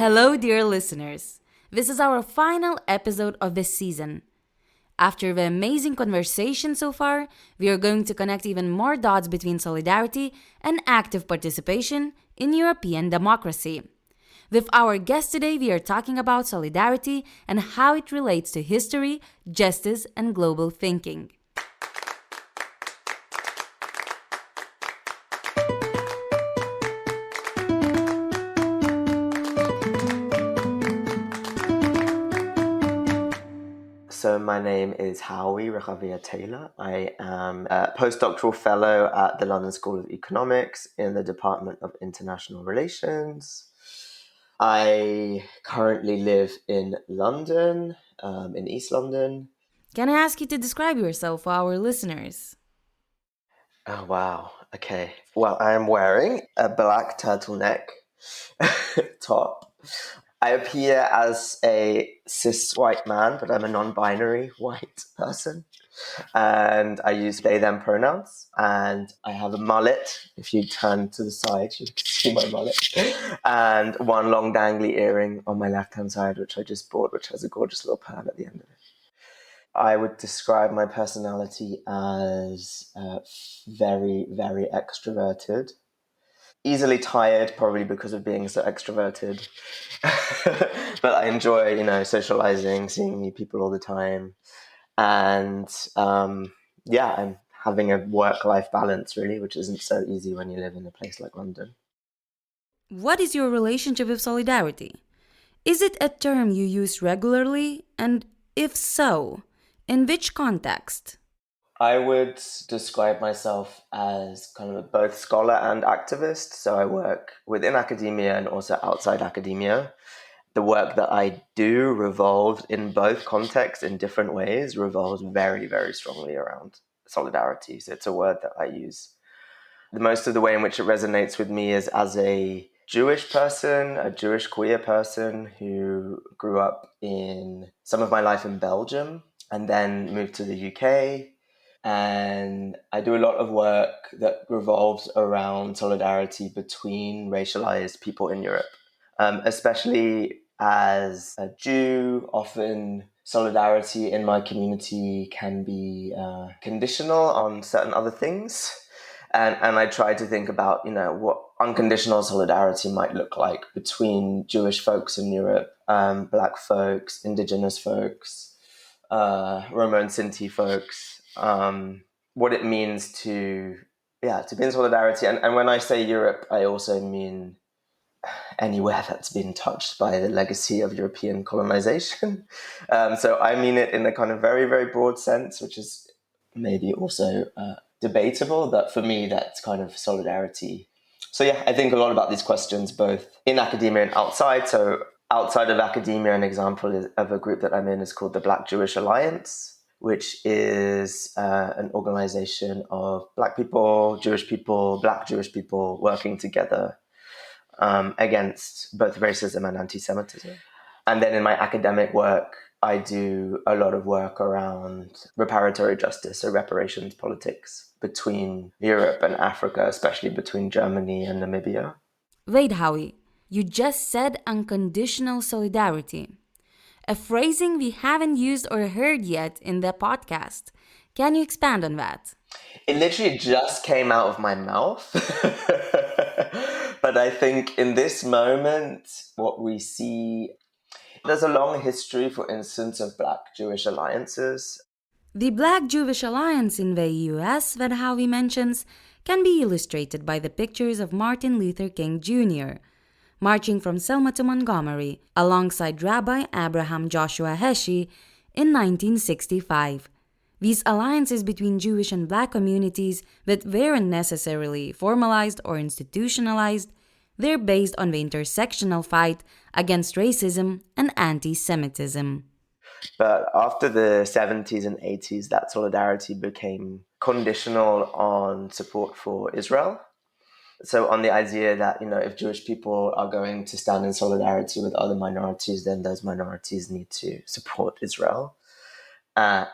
Hello, dear listeners. This is our final episode of this season. After the amazing conversation so far, we are going to connect even more dots between solidarity and active participation in European democracy. With our guest today, we are talking about solidarity and how it relates to history, justice, and global thinking. So my name is Howie Rechavia-Taylor. I am a postdoctoral fellow at the London School of Economics in the Department of International Relations. I currently live in London, in East London. Can I ask you to describe yourself for our listeners? Oh, wow. Okay. Well, I am wearing a black turtleneck top. I appear as a cis white man, but I'm a non-binary white person. And I use they, them pronouns. And I have a mullet. If you turn to the side, you can see my mullet. And one long dangly earring on my left-hand side, which I just bought, which has a gorgeous little pearl at the end of it. I would describe my personality as very, very extroverted. Easily tired, probably because of being so extroverted. But I enjoy, socializing, seeing new people all the time. And I'm having a work-life balance, really, which isn't so easy when you live in a place like London. What is your relationship with solidarity? Is it a term you use regularly? And if so, in which context? I would describe myself as kind of both scholar and activist. So I work within academia and also outside academia. The work that I do revolves in both contexts in different ways, revolves very, very strongly around solidarity. So it's a word that I use. Most of the way in which it resonates with me is as a Jewish person, a Jewish queer person who grew up in some of my life in Belgium and then moved to the UK. And I do a lot of work that revolves around solidarity between racialized people in Europe, especially as a Jew. Often solidarity in my community can be conditional on certain other things. And I try to think about, what unconditional solidarity might look like between Jewish folks in Europe, Black folks, Indigenous folks, Roma and Sinti folks, what it means to be in solidarity. And when I say Europe, I also mean anywhere that's been touched by the legacy of European colonization. So I mean it in a kind of very, very broad sense, which is maybe also debatable, but for me, that's kind of solidarity. So I think a lot about these questions, both in academia and outside. So outside of academia, an example of a group that I'm in is called the Black Jewish Alliance, which is an organization of Black people, Jewish people, Black Jewish people working together against both racism and anti-Semitism. And then in my academic work, I do a lot of work around reparatory justice or reparations politics between Europe and Africa, especially between Germany and Namibia. Wait, Howie, you just said unconditional solidarity, a phrasing we haven't used or heard yet in the podcast. Can you expand on that? It literally just came out of my mouth. But I think in this moment, what we see, there's a long history, for instance, of Black Jewish alliances. The Black Jewish Alliance in the US that Howie mentions can be illustrated by the pictures of Martin Luther King Jr. marching from Selma to Montgomery alongside Rabbi Abraham Joshua Heschel in 1965. These alliances between Jewish and Black communities that weren't necessarily formalized or institutionalized, they're based on the intersectional fight against racism and anti-Semitism. But after the 70s and 80s, that solidarity became conditional on support for Israel. So on the idea that, if Jewish people are going to stand in solidarity with other minorities, then those minorities need to support Israel.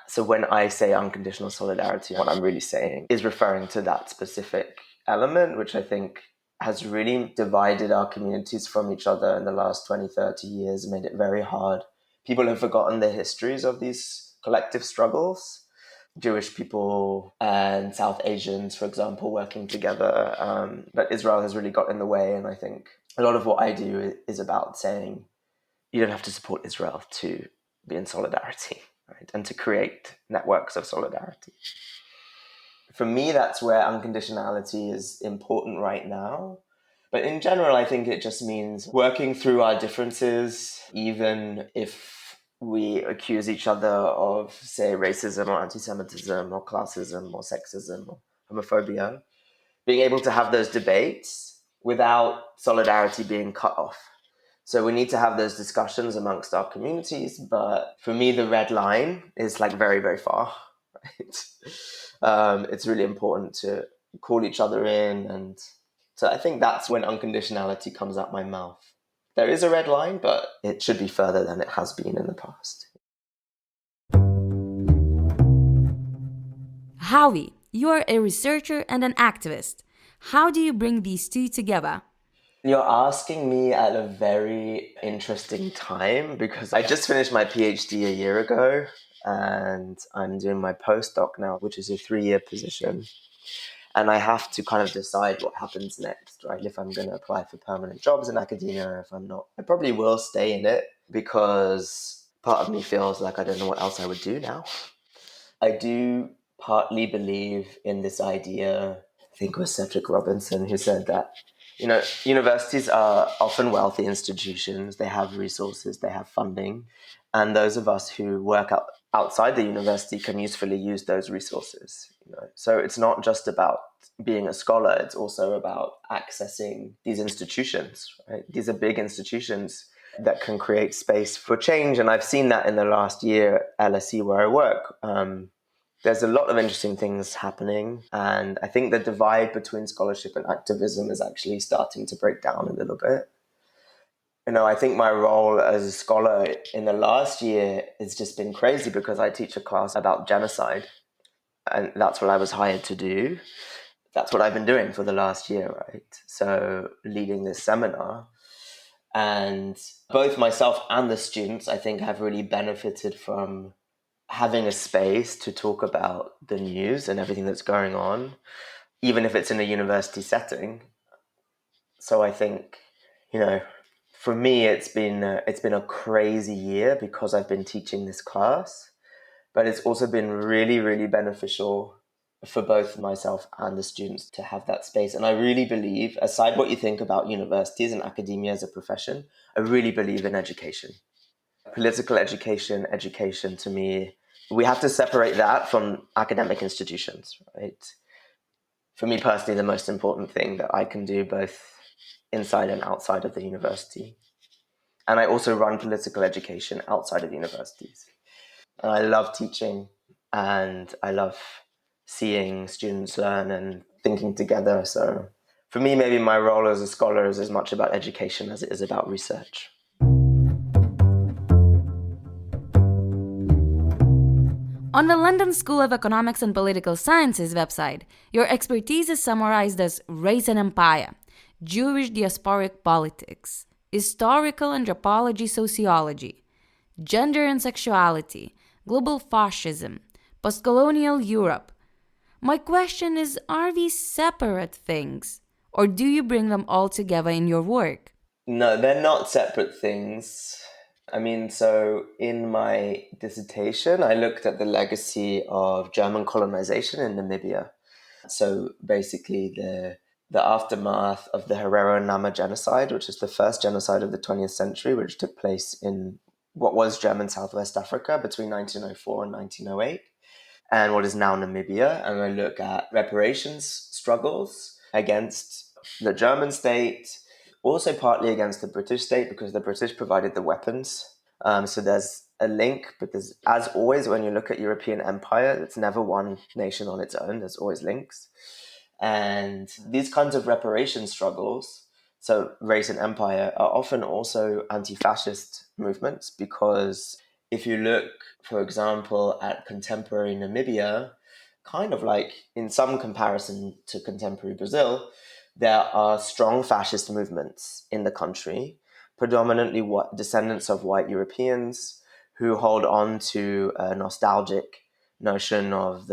So when I say unconditional solidarity, what I'm really saying is referring to that specific element, which I think has really divided our communities from each other in the last 20, 30 years, made it very hard. People have forgotten the histories of these collective struggles. Jewish people and South Asians, for example, working together. But Israel has really got in the way. And I think a lot of what I do is about saying you don't have to support Israel to be in solidarity, right? And to create networks of solidarity. For me, that's where unconditionality is important right now. But in general, I think it just means working through our differences, even if we accuse each other of, say, racism or anti-Semitism or classism or sexism or homophobia, being able to have those debates without solidarity being cut off. So we need to have those discussions amongst our communities. But for me, the red line is like very, very far. Right? It's really important to call each other in. And so I think that's when unconditionality comes out my mouth. There is a red line, but it should be further than it has been in the past. Howie, you're a researcher and an activist. How do you bring these two together? You're asking me at a very interesting time because I just finished my PhD a year ago and I'm doing my postdoc now, which is a 3-year position. And I have to kind of decide what happens next, right? If I'm going to apply for permanent jobs in academia or if I'm not. I probably will stay in it because part of me feels like I don't know what else I would do now. I do partly believe in this idea, I think it was Cedric Robinson who said that, universities are often wealthy institutions. They have resources, they have funding. And those of us who work outside the university can usefully use those resources. So it's not just about being a scholar, it's also about accessing these institutions, right? These are big institutions that can create space for change. And I've seen that in the last year at LSE where I work. There's a lot of interesting things happening. And I think the divide between scholarship and activism is actually starting to break down a little bit. I think my role as a scholar in the last year has just been crazy because I teach a class about genocide. And that's what I was hired to do. That's what I've been doing for the last year, right? So leading this seminar. And both myself and the students, I think, have really benefited from having a space to talk about the news and everything that's going on, even if it's in a university setting. So I think, for me, it's been a crazy year because I've been teaching this class, but it's also been really, really beneficial for both myself and the students to have that space. And I really believe, aside what you think about universities and academia as a profession, I really believe in education. Political education to me, we have to separate that from academic institutions, right? For me personally, the most important thing that I can do both inside and outside of the university. And I also run political education outside of universities. And I love teaching and I love seeing students learn and thinking together. So for me, maybe my role as a scholar is as much about education as it is about research. On the London School of Economics and Political Sciences website, your expertise is summarized as race and empire, Jewish diasporic politics, historical anthropology sociology, gender and sexuality, global fascism, postcolonial Europe. My question is, are these separate things, or do you bring them all together in your work? No, they're not separate things. So in my dissertation, I looked at the legacy of German colonization in Namibia. So basically the aftermath of the Herero and Nama genocide, which is the first genocide of the 20th century, which took place in what was German Southwest Africa between 1904 and 1908, and what is now Namibia. And I look at reparations struggles against the German state, also partly against the British state, because the British provided the weapons. So there's a link, but there's, as always, when you look at European empire, it's never one nation on its own. There's always links. And these kinds of reparation struggles, so race and empire, are often also anti-fascist movements, because if you look, for example, at contemporary Namibia, kind of like in some comparison to contemporary Brazil, there are strong fascist movements in the country, predominantly descendants of white Europeans who hold on to a nostalgic notion of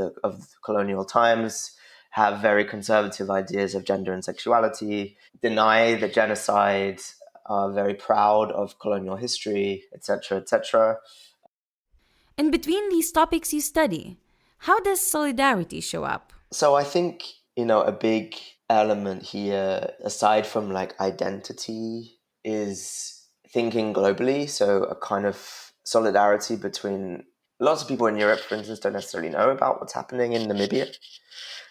colonial times, have very conservative ideas of gender and sexuality, deny the genocide, are very proud of colonial history, etc., etc. In between these topics you study, how does solidarity show up? So I think, a big element here, aside from like identity, is thinking globally. So a kind of solidarity between lots of people in Europe, for instance, don't necessarily know about what's happening in Namibia.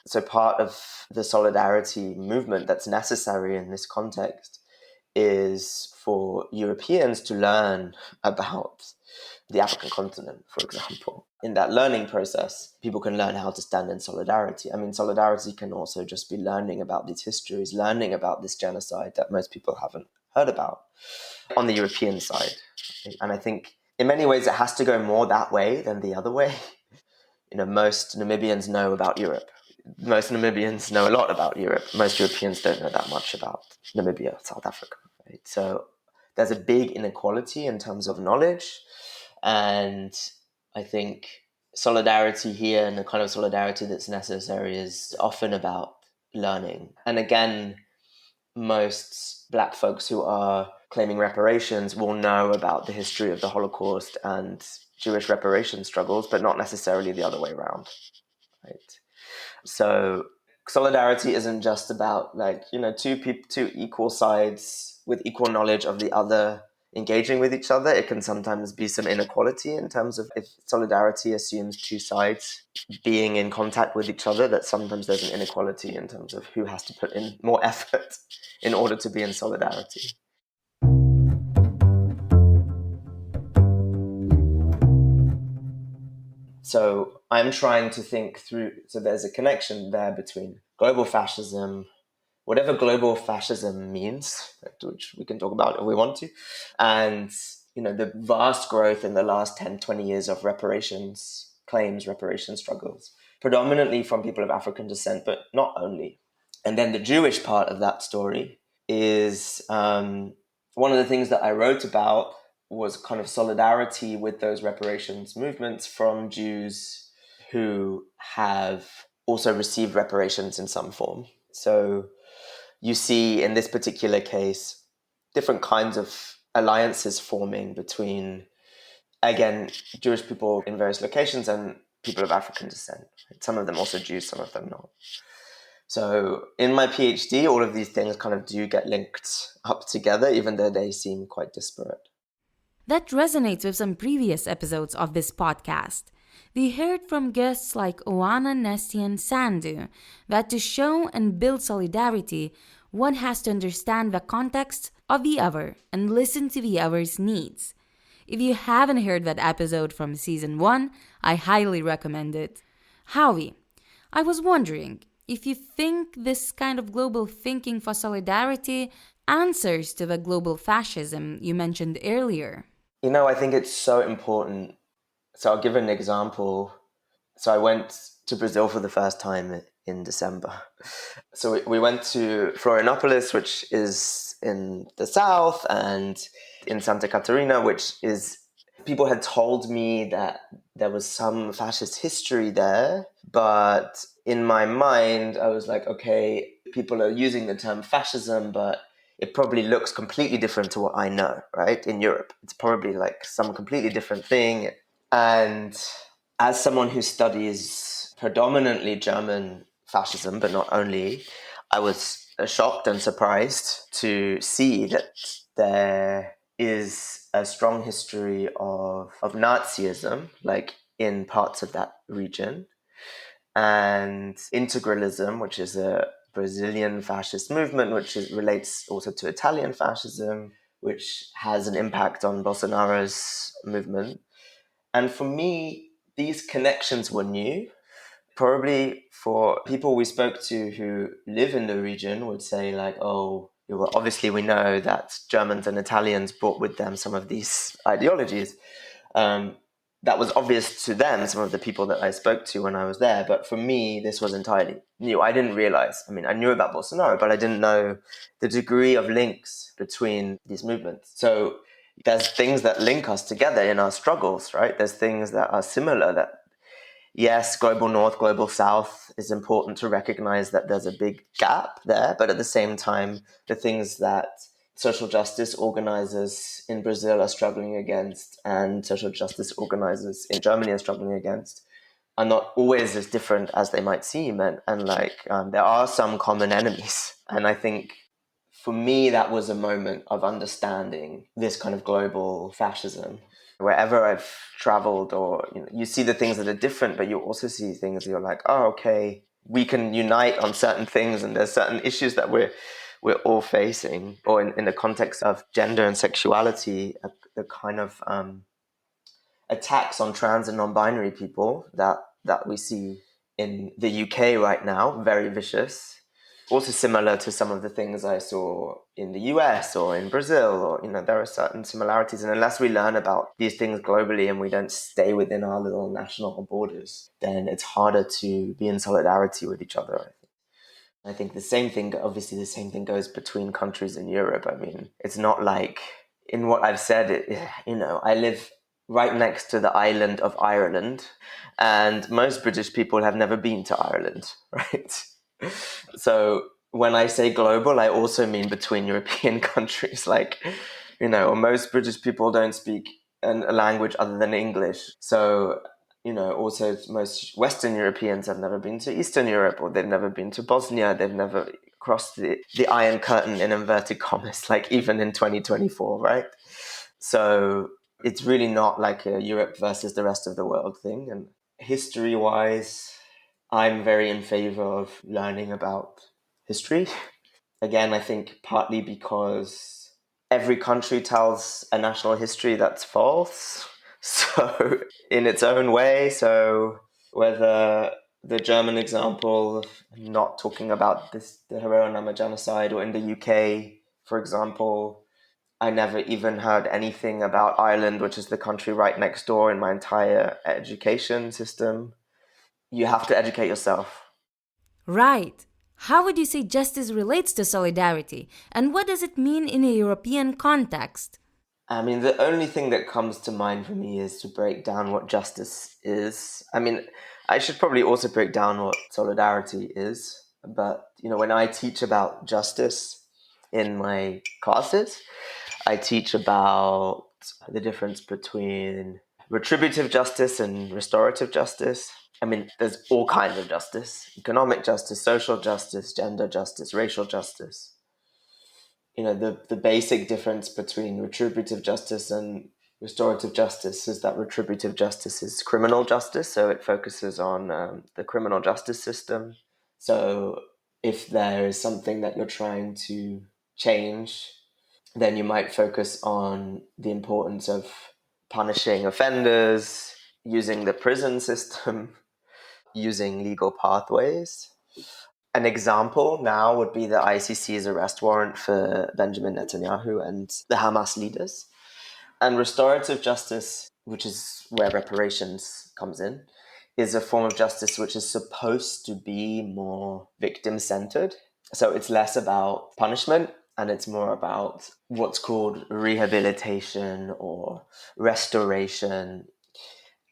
So part of the solidarity movement that's necessary in this context is for Europeans to learn about the African continent, for example. In that learning process, people can learn how to stand in solidarity. I mean, solidarity can also just be learning about these histories, learning about this genocide that most people haven't heard about on the European side. And I think in many ways it has to go more that way than the other way. Most Namibians know about Europe. Most Namibians know a lot about Europe. Most Europeans don't know that much about Namibia, South Africa. Right? So there's a big inequality in terms of knowledge. And I think solidarity here and the kind of solidarity that's necessary is often about learning. And again, most Black folks who are claiming reparations will know about the history of the Holocaust and Jewish reparation struggles, but not necessarily the other way around. Right? So solidarity isn't just about two equal sides with equal knowledge of the other engaging with each other. It can sometimes be some inequality in terms of if solidarity assumes two sides being in contact with each other, that sometimes there's an inequality in terms of who has to put in more effort in order to be in solidarity. So I'm trying to think through, so there's a connection there between global fascism, whatever global fascism means, which we can talk about if we want to, and the vast growth in the last 10, 20 years of reparations claims, reparation struggles, predominantly from people of African descent, but not only. And then the Jewish part of that story is one of the things that I wrote about was kind of solidarity with those reparations movements from Jews who have also received reparations in some form. So you see in this particular case, different kinds of alliances forming between, again, Jewish people in various locations and people of African descent. Some of them also Jews, some of them not. So in my PhD, all of these things kind of do get linked up together, even though they seem quite disparate. That resonates with some previous episodes of this podcast. We heard from guests like Oana Nestian Sandu that to show and build solidarity, one has to understand the context of the other and listen to the other's needs. If you haven't heard that episode from season 1, I highly recommend it. Howie, I was wondering if you think this kind of global thinking for solidarity answers to the global fascism you mentioned earlier. I think it's so important. So I'll give an example. So I went to Brazil for the first time in December. So we went to Florianopolis, which is in the south, and in Santa Catarina, which is, people had told me that there was some fascist history there, but in my mind, I was like, okay, people are using the term fascism, but it probably looks completely different to what I know, right? In Europe, it's probably like some completely different thing. And as someone who studies predominantly German fascism, but not only, I was shocked and surprised to see that there is a strong history of Nazism, like in parts of that region, and integralism, which is a Brazilian fascist movement, which relates also to Italian fascism, which has an impact on Bolsonaro's movement. And for me, these connections were new. Probably for people we spoke to who live in the region would say like, oh, well, obviously we know that Germans and Italians brought with them some of these ideologies. that was obvious to them, some of the people that I spoke to when I was there. But for me, this was entirely new. I didn't realize, I mean, I knew about Bolsonaro, but I didn't know the degree of links between these movements. So there's things that link us together in our struggles, right? There's things that are similar that, yes, global north, global south is important to recognize that there's a big gap there. But at the same time, the things that social justice organizers in Brazil are struggling against and social justice organizers in Germany are struggling against are not always as different as they might seem. And there are some common enemies. And I think for me, that was a moment of understanding this kind of global fascism. Wherever I've traveled, or you see the things that are different, but you also see things that you're like, oh, okay, we can unite on certain things, and there's certain issues that we're all facing. Or in the context of gender and sexuality, the kind of attacks on trans and non-binary people that we see in the UK right now, very vicious. Also similar to some of the things I saw in the US or in Brazil, or there are certain similarities. And unless we learn about these things globally and we don't stay within our little national borders, then it's harder to be in solidarity with each other. I think the same thing goes between countries in Europe. I mean, it's not like, in what I've said, I live right next to the island of Ireland, and most British people have never been to Ireland, right? So when I say global, I also mean between European countries. Most British people don't speak a language other than English. So, also most Western Europeans have never been to Eastern Europe, or they've never been to Bosnia. They've never crossed the Iron Curtain, in inverted commas, like even in 2024, right? So it's really not like a Europe versus the rest of the world thing. And history-wise, I'm very in favor of learning about history. Again, I think partly because every country tells a national history that's false, so in its own way. So whether the German example of not talking about the Herero-Nama genocide, or in the UK, for example, I never even heard anything about Ireland, which is the country right next door, in my entire education system. You have to educate yourself. Right. How would you say justice relates to solidarity, and what does it mean in a European context? I mean, the only thing that comes to mind for me is to break down what justice is. I mean, I should probably also break down what solidarity is. But, when I teach about justice in my classes, I teach about the difference between retributive justice and restorative justice. I mean, there's all kinds of justice: economic justice, social justice, gender justice, racial justice. The basic difference between retributive justice and restorative justice is that retributive justice is criminal justice, so it focuses on the criminal justice system. So if there is something that you're trying to change, then you might focus on the importance of punishing offenders, using the prison system, using legal pathways. An example now would be the ICC's arrest warrant for Benjamin Netanyahu and the Hamas leaders. And restorative justice, which is where reparations comes in, is a form of justice which is supposed to be more victim-centered. So it's less about punishment, and it's more about what's called rehabilitation or restoration.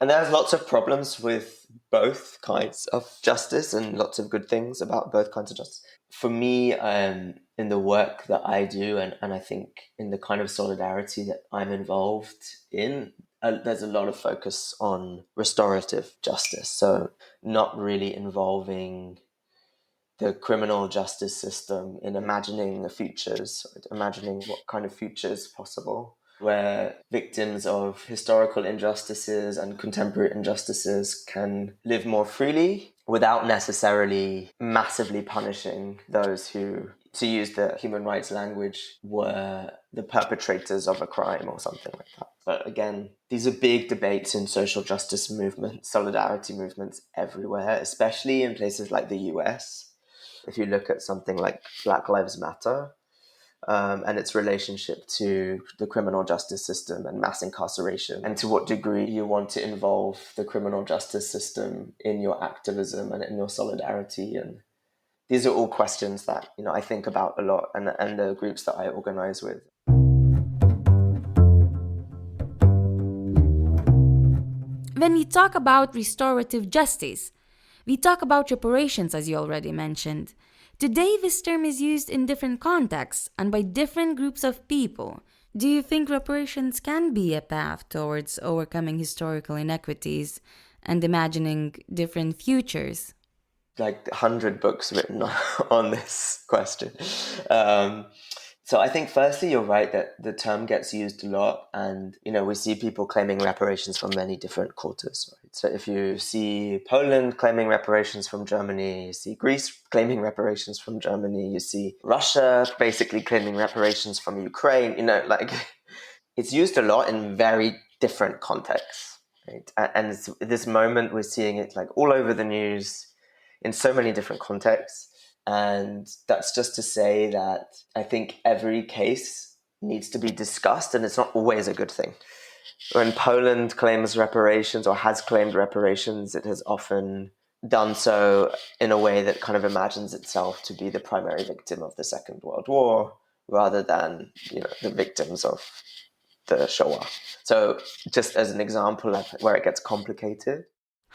And there's lots of problems with both kinds of justice and lots of good things about both kinds of justice. For me, in the work that I do, and I think in the kind of solidarity that I'm involved in, there's a lot of focus on restorative justice. So not really involving the criminal justice system in imagining the futures, imagining what kind of future is possible, where victims of historical injustices and contemporary injustices can live more freely without necessarily massively punishing those who, to use the human rights language, were the perpetrators of a crime or something like that. But again, these are big debates in social justice movements, solidarity movements everywhere, especially in places like the US. If you look at something like Black Lives Matter, and its relationship to the criminal justice system and mass incarceration, and to what degree you want to involve the criminal justice system in your activism and in your solidarity. And these are all questions that I think about a lot, and the groups that I organize with. When we talk about restorative justice, we talk about reparations, as you already mentioned. Today, this term is used in different contexts and by different groups of people. Do you think reparations can be a path towards overcoming historical inequities and imagining different futures? Like 100 books written on this question. So I think firstly, you're right that the term gets used a lot, and we see people claiming reparations from many different quarters. Right? So if you see Poland claiming reparations from Germany, you see Greece claiming reparations from Germany, you see Russia basically claiming reparations from Ukraine. It's used a lot in very different contexts. Right? And it's, at this moment, we're seeing it like all over the news in so many different contexts. And that's just to say that I think every case needs to be discussed, and it's not always a good thing. When Poland claims reparations or has claimed reparations, it has often done so in a way that kind of imagines itself to be the primary victim of the Second World War rather than the victims of the Shoah. So just as an example of where it gets complicated,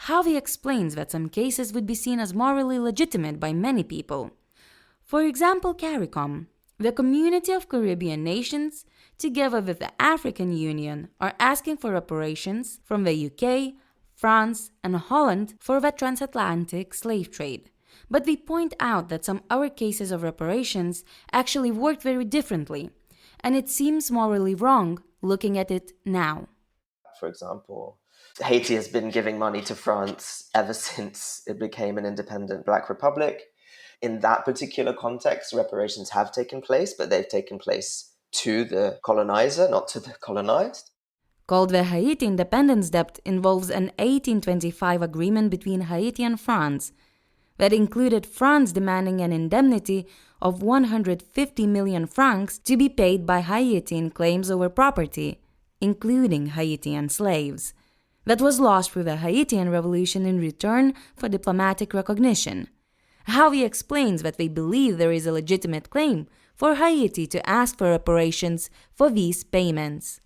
Howie explains that some cases would be seen as morally legitimate by many people. For example, CARICOM, the community of Caribbean nations, together with the African Union, are asking for reparations from the UK, France, and Holland for the transatlantic slave trade. But we point out that some other cases of reparations actually worked very differently, and it seems morally wrong looking at it now. For example, Haiti has been giving money to France ever since it became an independent Black republic. In that particular context, reparations have taken place, but they've taken place to the colonizer, not to the colonized. Called the Haiti Independence Debt, involves an 1825 agreement between Haiti and France that included France demanding an indemnity of 150 million francs to be paid by Haiti in claims over property, including Haitian slaves, that was lost through the Haitian Revolution in return for diplomatic recognition. Howie explains that they believe there is a legitimate claim for Haiti to ask for reparations for these payments.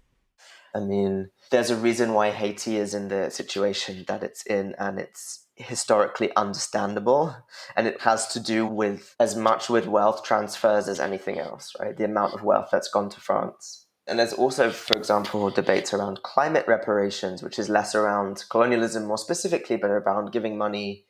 I mean, there's a reason why Haiti is in the situation that it's in, and it's historically understandable. And it has to do with as much with wealth transfers as anything else, right? The amount of wealth that's gone to France. And there's also, for example, debates around climate reparations, which is less around colonialism more specifically, but around giving money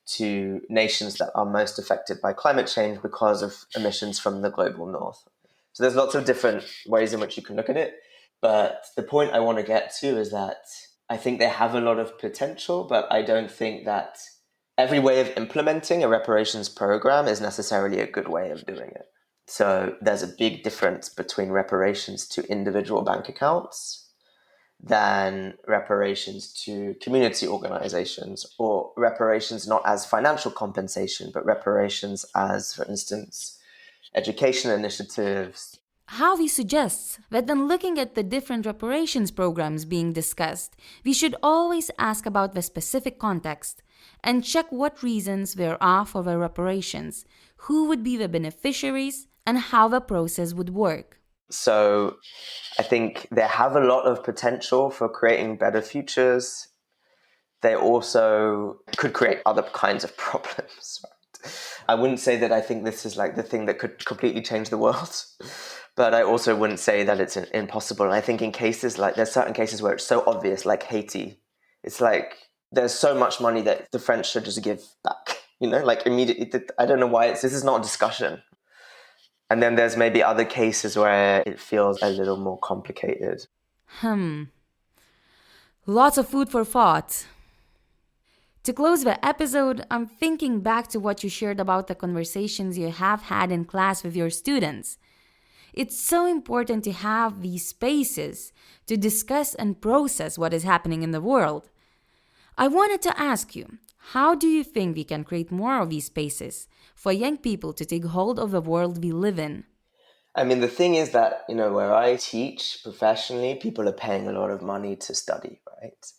to nations that are most affected by climate change because of emissions from the global north. So there's lots of different ways in which you can look at it. But the point I want to get to is that I think they have a lot of potential, but I don't think that every way of implementing a reparations program is necessarily a good way of doing it. So there's a big difference between reparations to individual bank accounts than reparations to community organizations, or reparations not as financial compensation, but reparations as, for instance, education initiatives. Howie suggests that when looking at the different reparations programs being discussed, we should always ask about the specific context and check what reasons there are for the reparations, who would be the beneficiaries, and how the process would work. So I think they have a lot of potential for creating better futures. They also could create other kinds of problems. Right? I wouldn't say that I think this is like the thing that could completely change the world, but I also wouldn't say that it's impossible. And I think in cases like, there's certain cases where it's so obvious, like Haiti. It's like there's so much money that the French should just give back, like immediately. I don't know why this is not a discussion. And then there's maybe other cases where it feels a little more complicated. Lots of food for thought. To close the episode, I'm thinking back to what you shared about the conversations you have had in class with your students. It's so important to have these spaces to discuss and process what is happening in the world. I wanted to ask you, how do you think we can create more of these spaces for young people to take hold of the world we live in? I mean, the thing is that, where I teach professionally, people are paying a lot of money to study, right?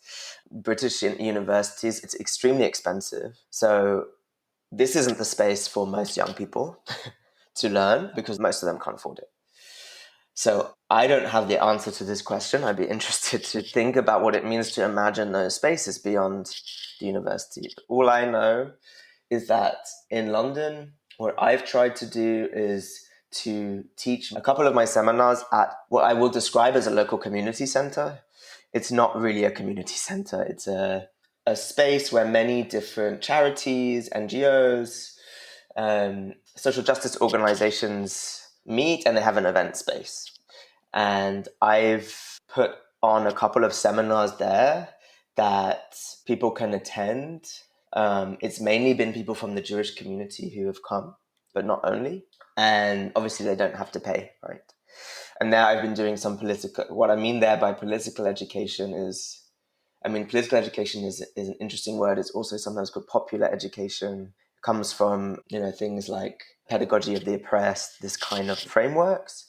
British universities, it's extremely expensive. So this isn't the space for most young people to learn because most of them can't afford it. So I don't have the answer to this question. I'd be interested to think about what it means to imagine those spaces beyond the university. But all I know is that in London, what I've tried to do is to teach a couple of my seminars at what I will describe as a local community center. It's not really a community center. It's a space where many different charities, NGOs, social justice organizations meet, and they have an event space. And I've put on a couple of seminars there that people can attend. It's mainly been people from the Jewish community who have come, but not only. And obviously they don't have to pay, right? And there I've been doing some what I mean there by political education is, political education is an interesting word. It's also sometimes called popular education. It comes from, things like pedagogy of the oppressed, this kind of frameworks,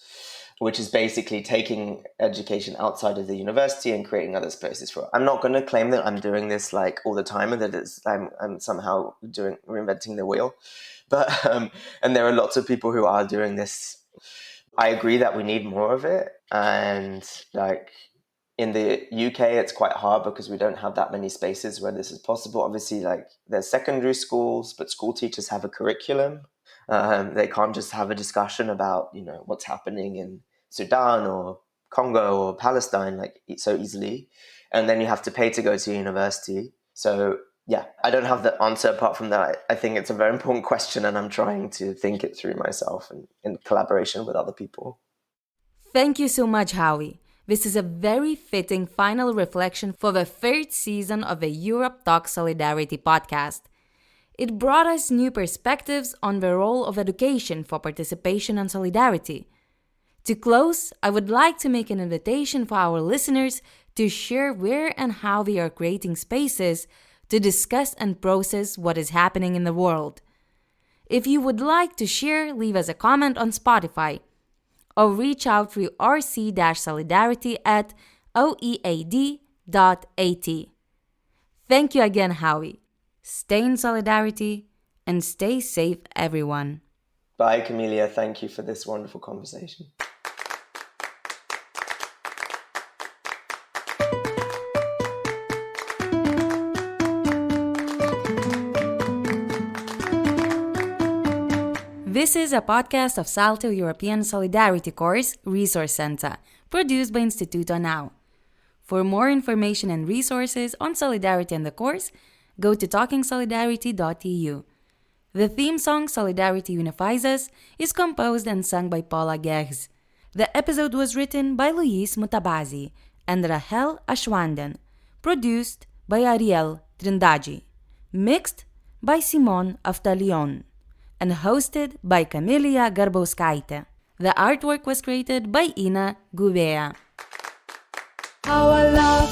which is basically taking education outside of the university and creating other spaces for it. I'm not going to claim that I'm doing this like all the time and that I'm somehow reinventing the wheel. But, and there are lots of people who are doing this. I agree that we need more of it. And like in the UK, it's quite hard because we don't have that many spaces where this is possible. Obviously, like there's secondary schools, but school teachers have a curriculum. They can't just have a discussion about, what's happening in Sudan or Congo or Palestine like so easily. And then you have to pay to go to university. So yeah, I don't have the answer apart from that. I think it's a very important question and I'm trying to think it through myself and in collaboration with other people. Thank you so much, Howie. This is a very fitting final reflection for the third season of the Europe Talk Solidarity podcast. It brought us new perspectives on the role of education for participation and solidarity. To close, I would like to make an invitation for our listeners to share where and how they are creating spaces to discuss and process what is happening in the world. If you would like to share, leave us a comment on Spotify or reach out through rc-solidarity@oead.at. Thank you again, Howie. Stay in solidarity and stay safe, everyone. Bye, Kamilija. Thank you for this wonderful conversation. This is a podcast of SALTO European Solidarity Course Resource Center, produced by Instituto NOW. For more information and resources on solidarity and the course, go to talkingsolidarity.eu. The theme song Solidarity Unifies Us is composed and sung by Paula Gehrs. The episode was written by Luis Mutabazi and Rahel Ashwanden, produced by Ariel Trindade, mixed by Simon Aftalión, and hosted by Kamilija Garbauskaite. The artwork was created by Ina Gouveia. How I love